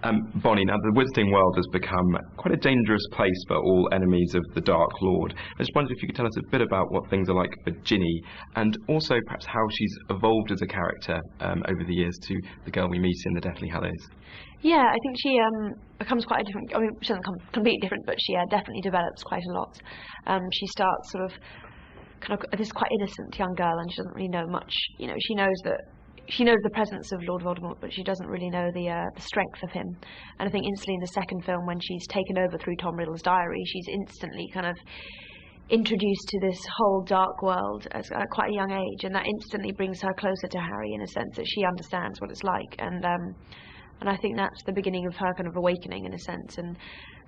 Bonnie, now the Wizarding world has become quite a dangerous place for all enemies of the Dark Lord. I just wondered if you could tell us a bit about what things are like for Ginny, and also perhaps how she's evolved as a character over the years to the girl we meet in the Deathly Hallows. Yeah, I think she becomes quite a different, I mean, she doesn't become completely different, but she definitely develops quite a lot. She starts sort of, kind of this quite innocent young girl, and she doesn't really know much. You know, she knows the presence of Lord Voldemort, but she doesn't really know the strength of him. And I think instantly in the second film, when she's taken over through Tom Riddle's diary, she's instantly kind of introduced to this whole dark world at quite a young age, and that instantly brings her closer to Harry in a sense that she understands what it's like. And I think that's the beginning of her kind of awakening in a sense. And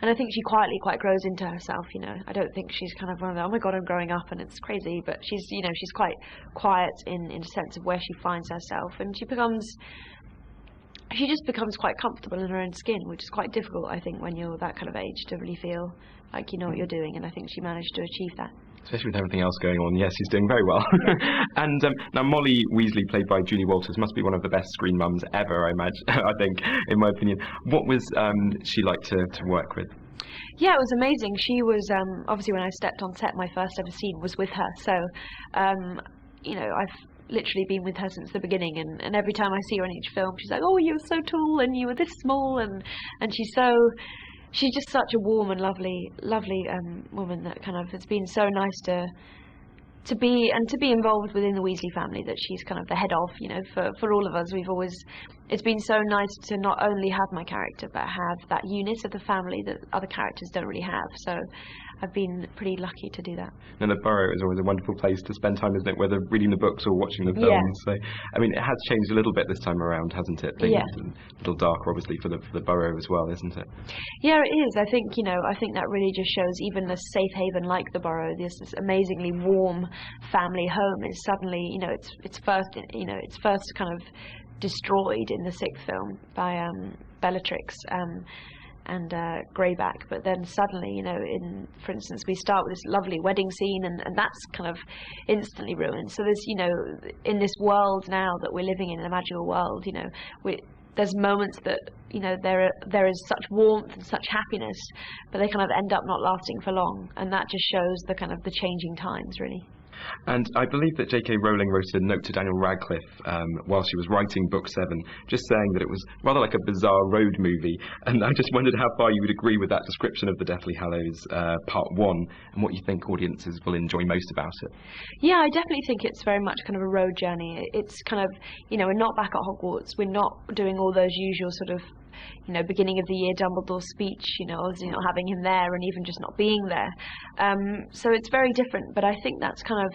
I think she quietly quite grows into herself, you know. I don't think she's kind of one of the, oh my god, I'm growing up and it's crazy, but she's, you know, she's quite quiet in a sense of where she finds herself, and she just becomes quite comfortable in her own skin, which is quite difficult, I think, when you're that kind of age, to really feel like you know what you're doing, and I think she managed to achieve that. Especially with everything else going on, yes, she's doing very well. And now Molly Weasley, played by Julie Walters, must be one of the best screen mums ever, I imagine, I think, in my opinion. What was she like to work with? Yeah, it was amazing. She was, obviously when I stepped on set, my first ever scene was with her, so, you know, I've literally been with her since the beginning, and every time I see her in each film, she's like, oh, you were so tall, and you were this small, and she's just such a warm and lovely woman that kind of, it's been so nice to be involved within the Weasley family, that she's kind of the head of, you know, for all of us. It's been so nice to not only have my character, but have that unit of the family that other characters don't really have. So I've been pretty lucky to do that. And the Burrow is always a wonderful place to spend time, isn't it, whether reading the books or watching the films. Yeah. So, I mean, it has changed a little bit this time around, hasn't it? Being a little darker, obviously, for the Burrow as well, isn't it? Yeah, it is. I think, you know, that really just shows even the safe haven like the Burrow, this amazingly warm family home, is suddenly, you know, it's first kind of destroyed in the sixth film by Bellatrix and Greyback, but then suddenly, you know, for instance, we start with this lovely wedding scene, and that's kind of instantly ruined. So there's, you know, in this world now that we're living in a magical world, you know, there's moments that, you know, there is such warmth and such happiness, but they kind of end up not lasting for long, and that just shows the kind of the changing times, really. And I believe that J.K. Rowling wrote a note to Daniel Radcliffe while she was writing Book 7, just saying that it was rather like a bizarre road movie. And I just wondered how far you would agree with that description of the Deathly Hallows Part 1, and what you think audiences will enjoy most about it. Yeah, I definitely think it's very much kind of a road journey. It's kind of, you know, we're not back at Hogwarts. We're not doing all those usual sort of, you know, beginning of the year Dumbledore speech, you know, not having him there, and even just not being there. So it's very different, but I think it's kind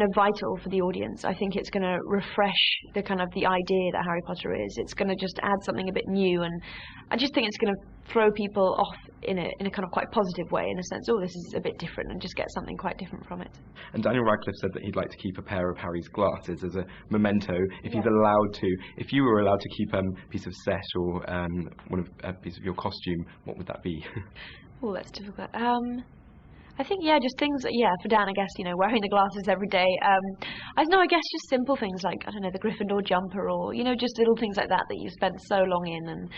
of vital for the audience. I think it's going to refresh the kind of the idea that Harry Potter is. It's going to just add something a bit new, and I just think it's going to throw people off in a kind of quite positive way, in a sense, oh, this is a bit different, and just get something quite different from it. And Daniel Radcliffe said that he'd like to keep a pair of Harry's glasses as a memento, if he's allowed to. If you were allowed to keep a piece of set or a piece of your costume, what would that be? Oh, that's difficult. I think, just things, for Dan, I guess, you know, wearing the glasses every day. I guess just simple things like, I don't know, the Gryffindor jumper, or, you know, just little things like that you spent so long in,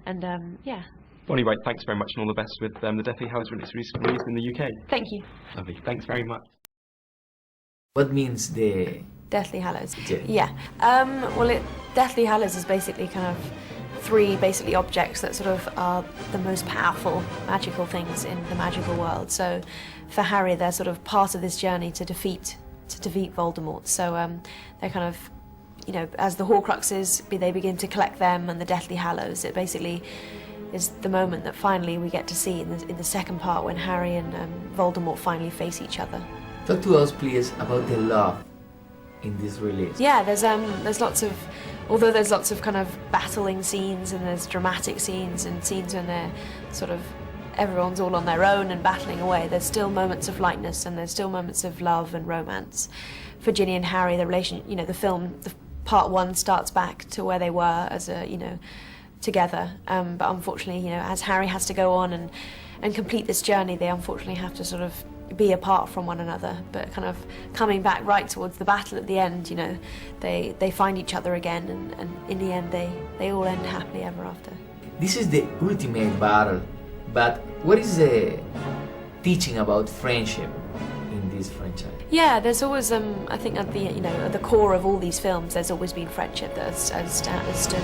and yeah. Bonnie Wright, thanks very much, and all the best with the Deathly Hallows when it's released in the UK. Thank you. Lovely, thanks very much. What means the Deathly Hallows? Yeah. Deathly Hallows is basically kind of three objects that sort of are the most powerful magical things in the magical world. So for Harry, they're sort of part of this journey to defeat Voldemort. So they're kind of, you know, as the Horcruxes, they begin to collect them, and the Deathly Hallows, it basically is the moment that finally we get to see in the second part, when Harry and Voldemort finally face each other. Talk to us, please, about the love in this release. Yeah, there's lots of kind of battling scenes, and there's dramatic scenes and scenes when they're sort of everyone's all on their own and battling away. There's still moments of lightness, and there's still moments of love and romance. For Ginny and Harry, the relation, you know, the part 1 starts back to where they were as together. But unfortunately, you know, as Harry has to go on and complete this journey, they unfortunately have to sort of, be apart from one another, but kind of coming back right towards the battle at the end, you know, they find each other again, and in the end they all end happily ever after. This is the ultimate battle, but what is the teaching about friendship in this franchise? Yeah, there's always, I think at the core of all these films, there's always been friendship that has stood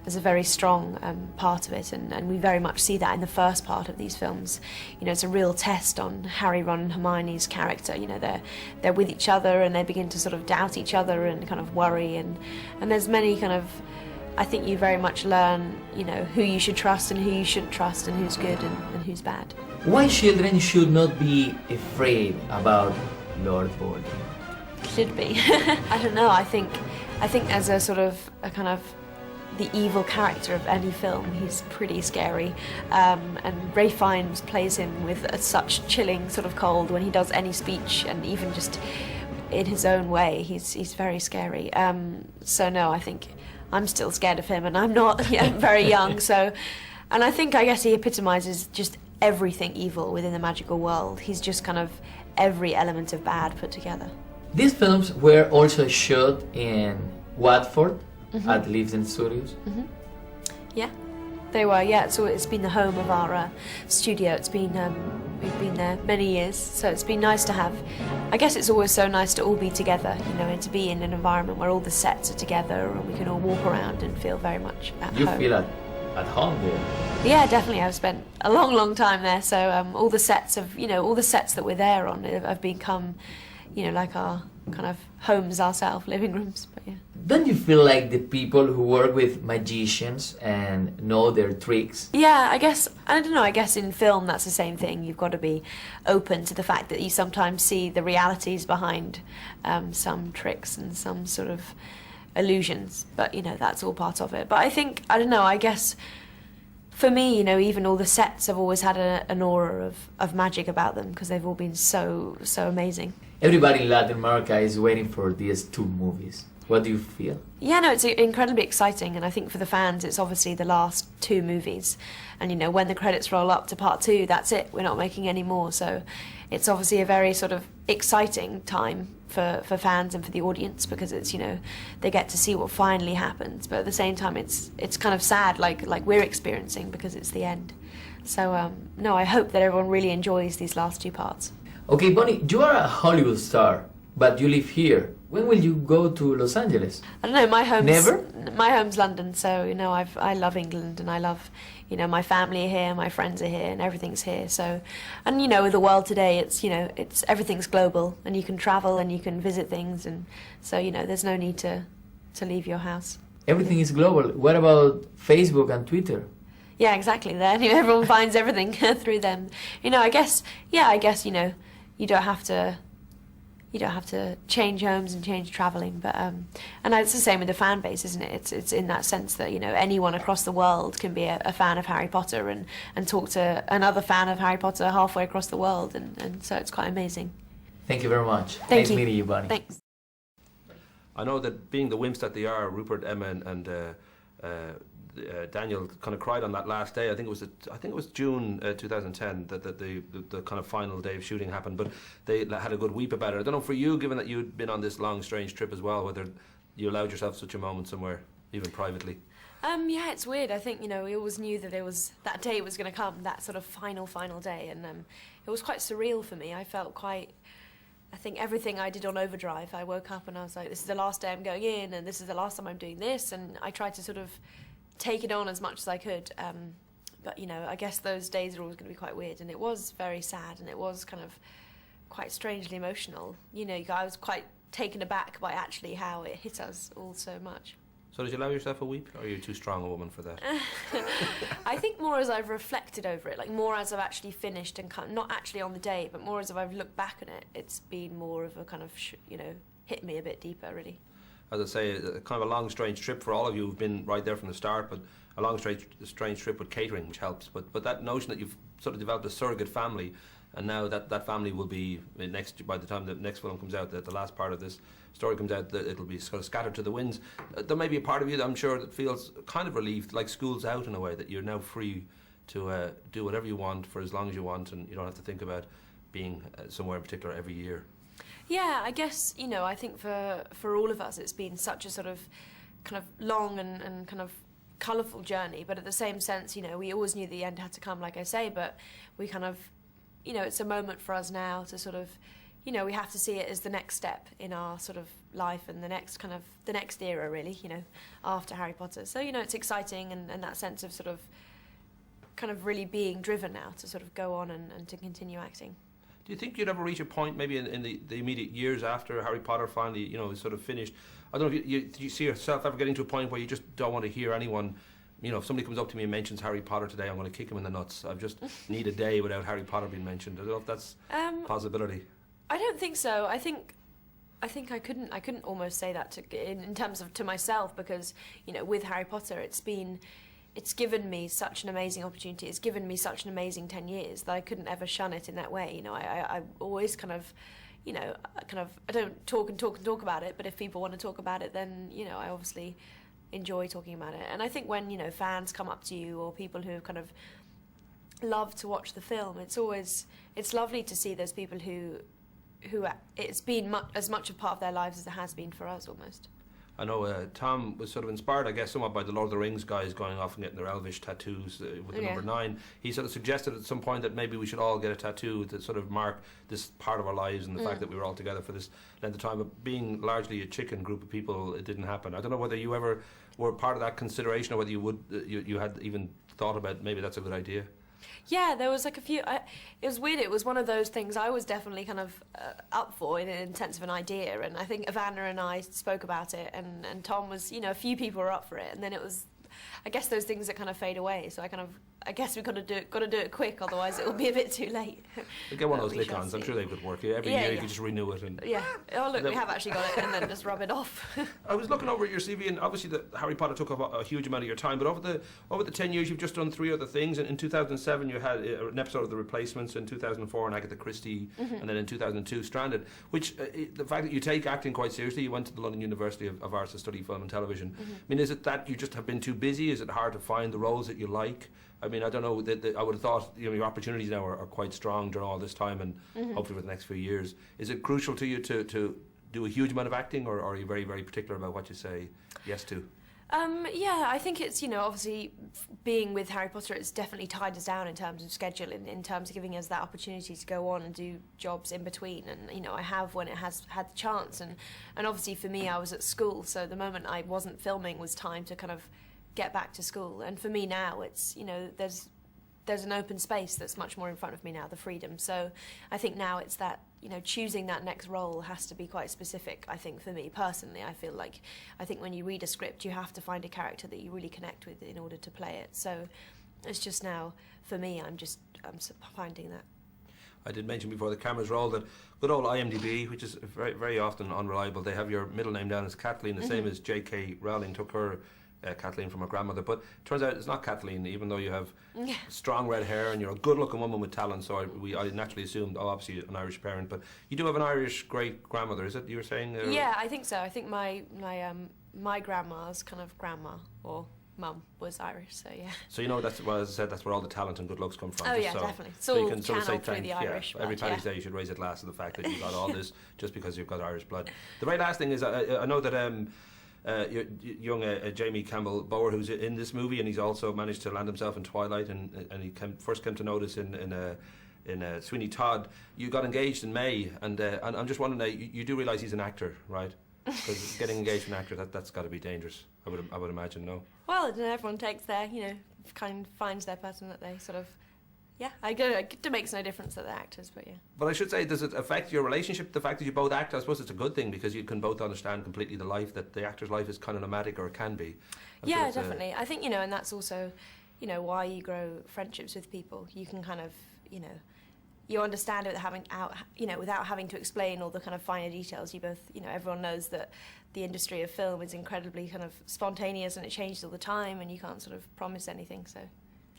as a very strong part of it, and we very much see that in the first part of these films. You know, it's a real test on Harry, Ron and Hermione's character. You know, they're with each other and they begin to sort of doubt each other and kind of worry, and there's many kind of, I think you very much learn, you know, who you should trust and who you shouldn't trust, and who's good and who's bad. Why children should not be afraid about Lord Voldemort? Should be. I don't know, I think as a sort of a kind of the evil character of any film, he's pretty scary, and Ralph Fiennes plays him with such chilling sort of cold when he does any speech, and even just in his own way, he's very scary. So no, I think I'm still scared of him, and I'm not very young, so, and I guess he epitomizes just everything evil within the magical world. He's just kind of every element of bad put together. These films were also shot in Watford, at Leavesden Studios. Yeah, they were. Yeah, so it's been the home of our studio. It's been we've been there many years, so it's been nice to have. I guess it's always so nice to all be together, you know, and to be in an environment where all the sets are together and we can all walk around and feel very much at home. You feel at home there? Yeah, definitely. I've spent a long time there, so all the sets that we're there on have become, you know, like our kind of homes ourselves, living rooms. But yeah. Don't you feel like the people who work with magicians and know their tricks? Yeah, I guess, I don't know, I guess in film that's the same thing. You've got to be open to the fact that you sometimes see the realities behind some tricks and some sort of illusions, but you know, that's all part of it. But I think, I don't know, I guess for me, you know, even all the sets have always had an aura of magic about them, because they've all been so amazing. Everybody in Latin America is waiting for these two movies. What do you feel? Yeah, no, it's incredibly exciting, and I think for the fans it's obviously the last two movies, and you know, when the credits roll up to part two, that's it, we're not making any more, so it's obviously a very sort of exciting time for fans and for the audience, because it's, you know, they get to see what finally happens, but at the same time it's kind of sad, like we're experiencing, because it's the end. So no, I hope that everyone really enjoys these last two parts. Okay, Bonnie, you are a Hollywood star, but you live here. When will you go to Los Angeles? I don't know, Never? My home's London, so, you know, I love England, and I love, you know, my family are here, my friends are here, and everything's here, so, and you know, with the world today, it's, you know, everything's global, and you can travel and you can visit things, and so, you know, there's no need to leave your house. Everything is global. What about Facebook and Twitter? Yeah, exactly, there, you know, everyone finds everything through them. You know, I guess, you know, you don't have to change homes and change travelling, but and it's the same with the fan base, isn't it? It's in that sense that, you know, anyone across the world can be a fan of Harry Potter and talk to another fan of Harry Potter halfway across the world, and so it's quite amazing. Thank you very much. Thank nice you. meeting you, Bonnie. Thanks. I know that being the wimps that they are, Rupert, Emma, and Daniel kind of cried on that last day. I think it was June 2010 that the kind of final day of shooting happened. But they had a good weep about it. I don't know for you, given that you'd been on this long, strange trip as well, whether you allowed yourself such a moment somewhere, even privately. Yeah, it's weird. I think, you know, we always knew that that day was going to come, that sort of final day, and it was quite surreal for me. I felt quite. I think everything I did on overdrive. I woke up and I was like, this is the last day I'm going in, and this is the last time I'm doing this, and I tried to sort of take it on as much as I could, but you know, I guess those days are always going to be quite weird, and it was very sad, and it was kind of quite strangely emotional. You know, I was quite taken aback by actually how it hit us all so much. So did you allow yourself a weep, or are you too strong a woman for that? I think more as I've reflected over it, like more as I've actually finished and not actually on the day, but more as I've looked back on it, it's been more of a kind of, you know, hit me a bit deeper, really. As I say, kind of a long, strange trip for all of you who've been right there from the start, but a long, strange trip with catering, which helps. But that notion that you've sort of developed a surrogate family, and now that family will be by the time the next film comes out, the last part of this story comes out, that it'll be sort of scattered to the winds. There may be a part of you that I'm sure that feels kind of relieved, like school's out in a way, that you're now free to do whatever you want for as long as you want, and you don't have to think about being somewhere in particular every year? Yeah, I guess, you know, I think for all of us it's been such a sort of kind of long and kind of colourful journey, but at the same sense, you know, we always knew the end had to come, like I say, but we kind of, you know, it's a moment for us now to sort of, you know, we have to see it as the next step in our sort of life and the next era, really, you know, after Harry Potter. So, you know, it's exciting and that sense of sort of kind of really being driven now to sort of go on and to continue acting. Do you think you'd ever reach a point, maybe in the immediate years after Harry Potter finally, you know, is sort of finished? I don't know if do you see yourself ever getting to a point where you just don't want to hear anyone, you know, if somebody comes up to me and mentions Harry Potter today, I'm going to kick him in the nuts. I just need a day without Harry Potter being mentioned. I don't know if that's a possibility. I don't think so. I think I couldn't almost say that in terms of to myself, because, you know, with Harry Potter it's given me such an amazing opportunity. It's given me such an amazing 10 years that I couldn't ever shun it in that way. You know, I always kind of, you know, I don't talk about it, but if people want to talk about it, then, you know, I obviously enjoy talking about it. And I think when, you know, fans come up to you or people who kind of love to watch the film, it's lovely to see those people who it's been as much a part of their lives as it has been for us almost. I know Tom was sort of inspired, I guess, somewhat by the Lord of the Rings guys going off and getting their Elvish tattoos with the number 9. He sort of suggested at some point that maybe we should all get a tattoo to sort of mark this part of our lives and the fact that we were all together for this length of time. But being largely a chicken group of people, it didn't happen. I don't know whether you ever were part of that consideration or whether you would you had even thought about maybe that's a good idea. Yeah, there was like a few. It was weird. It was one of those things I was definitely kind of up for in a sense of an idea, and I think Ivana and I spoke about it, and Tom was, you know, a few people were up for it, and then it was, I guess, those things that kind of fade away. So I guess we've got to do it quick, otherwise it will be a bit too late. Get one of those lick-ons. I'm sure they could work. Every year you could just renew it. And oh look, we have actually got it, and then just rub it off. I was looking over at your CV, and obviously the Harry Potter took up a huge amount of your time. But over the 10 years, you've just done 3 other things. In 2007, you had an episode of The Replacements. In 2004, an Agatha Christie, and then in 2002, Stranded. Which the fact that you take acting quite seriously, you went to the London University of Arts to study film and television. I mean, is it that you just have been too busy? Is it hard to find the roles that you like? I mean, I don't know. I would have thought, you know, your opportunities now are quite strong during all this time, and hopefully for the next few years. Is it crucial to you to do a huge amount of acting, or are you very, very particular about what you say yes to? Yeah, I think it's, you know, obviously being with Harry Potter, it's definitely tied us down in terms of schedule, in terms of giving us that opportunity to go on and do jobs in between. And, you know, I have when it has had the chance. And obviously for me, I was at school, so the moment I wasn't filming was time to kind of get back to school. And for me now, it's, you know, there's an open space that's much more in front of me now, the freedom. So I think now it's that, you know, choosing that next role has to be quite specific. I think for me personally, I think when you read a script, you have to find a character that you really connect with in order to play it. So it's just now, for me, I'm finding that. I did mention before the cameras roll that good old IMDb, which is very, very often unreliable, they have your middle name down as Kathleen, the same as J.K. Rowling took her Kathleen from her grandmother, but it turns out it's not Kathleen, even though you have strong red hair and you're a good looking woman with talent. So I naturally assumed, obviously an Irish parent, but you do have an Irish great grandmother, is it, you were saying? Yeah, I think so. I think my grandma's kind of grandma or mum was Irish, so yeah. So you know, that's, well, as I said, that's where all the talent and good looks come from. Oh yeah, definitely. So you can sort of say through the Irish every Paddy's Day you should raise a glass to the fact that you got all this just because you've got Irish blood. The very last thing is, I know that young Jamie Campbell Bower, who's in this movie, and he's also managed to land himself in Twilight, and he first came to notice in Sweeney Todd. You got engaged in May, and I'm just wondering, you do realise he's an actor, right? Because getting engaged to an actor, that's got to be dangerous. I would imagine, no. Well, everyone takes their, you know, kind of finds their person that they sort of. Yeah, it makes no difference that they're actors, but yeah. But I should say, does it affect your relationship, the fact that you both act? I suppose it's a good thing, because you can both understand completely the life, that the actor's life is kind of nomadic, or it can be. Yeah, definitely. I think, you know, and that's also, you know, why you grow friendships with people. You can kind of, you know, you understand it without having to explain all the kind of finer details. You both, you know, everyone knows that the industry of film is incredibly kind of spontaneous, and it changes all the time, and you can't sort of promise anything, so.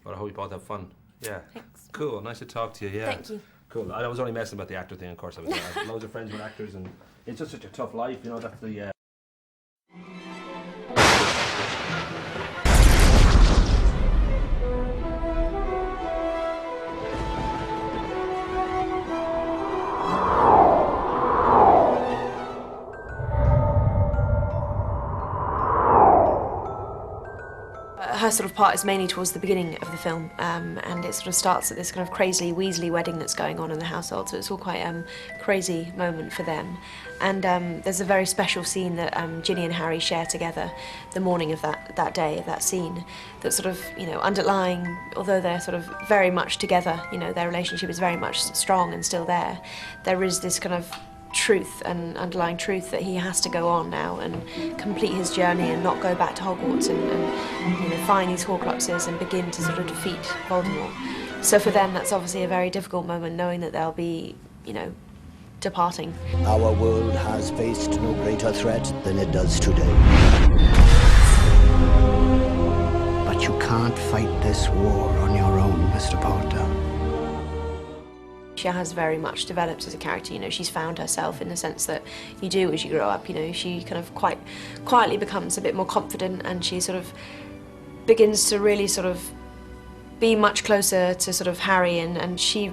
Well, I hope you both have fun. Yeah. Thanks. Cool. Nice to talk to you. Yeah. Thank you. Cool. I was only messing about the actor thing, of course. I had loads of friends with actors, and it's just such a tough life, you know. That's the Her sort of part is mainly towards the beginning of the film, and it sort of starts at this kind of crazy Weasley wedding that's going on in the household, so it's all quite a crazy moment for them. And there's a very special scene that Ginny and Harry share together the morning of that day, of that scene, that sort of, you know, underlying, although they're sort of very much together, you know, their relationship is very much strong and still there, there is this kind of truth and underlying truth that he has to go on now and complete his journey and not go back to Hogwarts and you know, find these Horcruxes and begin to sort of defeat Voldemort. So for them that's obviously a very difficult moment, knowing that they'll be, you know, departing. Our world has faced no greater threat than it does today. But you can't fight this war on your own, Mr. Potter. She has very much developed as a character, you know, she's found herself in the sense that you do as you grow up, you know, she kind of quite quietly becomes a bit more confident, and she sort of begins to really sort of be much closer to sort of Harry, and she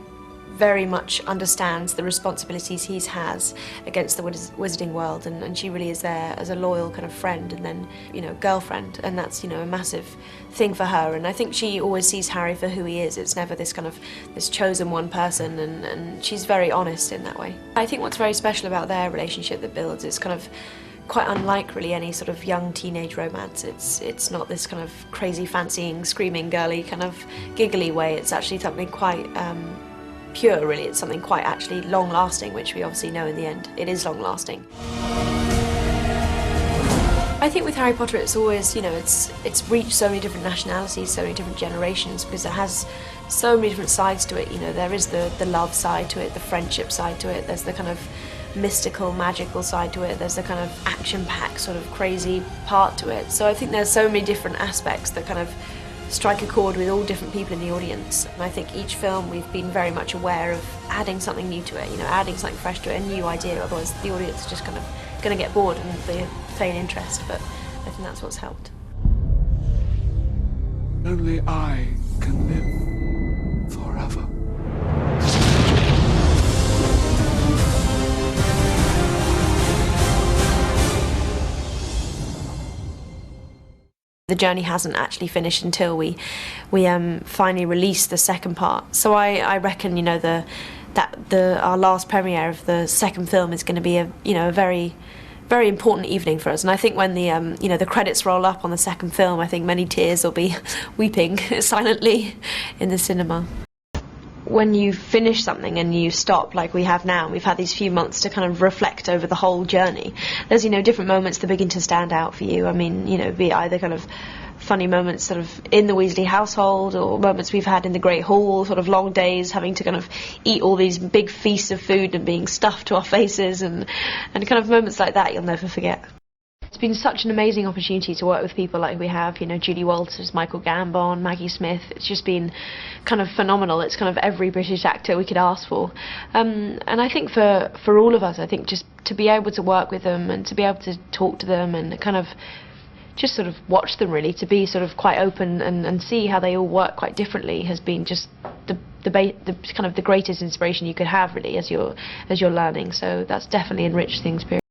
very much understands the responsibilities he has against the wizarding world, and she really is there as a loyal kind of friend and then, you know, girlfriend, and that's, you know, a massive thing for her. And I think she always sees Harry for who he is. It's never this kind of this chosen one person, and she's very honest in that way. I think what's very special about their relationship that builds is kind of quite unlike really any sort of young teenage romance. It's not this kind of crazy fancying, screaming, girly kind of giggly way. It's actually something quite pure, really. It's something quite actually long-lasting, which we obviously know in the end it is long-lasting. I think with Harry Potter it's always, you know, it's reached so many different nationalities, so many different generations, because it has so many different sides to it. You know, there is the love side to it, the friendship side to it, there's the kind of mystical, magical side to it, there's the kind of action-packed sort of crazy part to it. So I think there's so many different aspects that kind of strike a chord with all different people in the audience. And I think each film we've been very much aware of adding something new to it, you know, adding something fresh to it, a new idea, otherwise the audience is just kind of going to get bored and they feign interest, but I think that's what's helped. Only I can live forever. The journey hasn't actually finished until we finally release the second part. So I reckon, you know, our last premiere of the second film is going to be a very, very important evening for us. And I think when the you know, the credits roll up on the second film, I think many tears will be weeping silently in the cinema. When you finish something and you stop, like we have now, we've had these few months to kind of reflect over the whole journey. There's, you know, different moments that begin to stand out for you. I mean, you know, be it either kind of funny moments sort of in the Weasley household, or moments we've had in the Great Hall, sort of long days, having to kind of eat all these big feasts of food and being stuffed to our faces, and kind of moments like that you'll never forget. It's been such an amazing opportunity to work with people like we have, you know, Julie Walters, Michael Gambon, Maggie Smith. It's just been kind of phenomenal. It's kind of every British actor we could ask for. And I think for all of us, I think just to be able to work with them and to be able to talk to them and kind of just sort of watch them, really, to be sort of quite open and see how they all work quite differently has been just the kind of the greatest inspiration you could have, really, as you're learning. So that's definitely enriched the experience.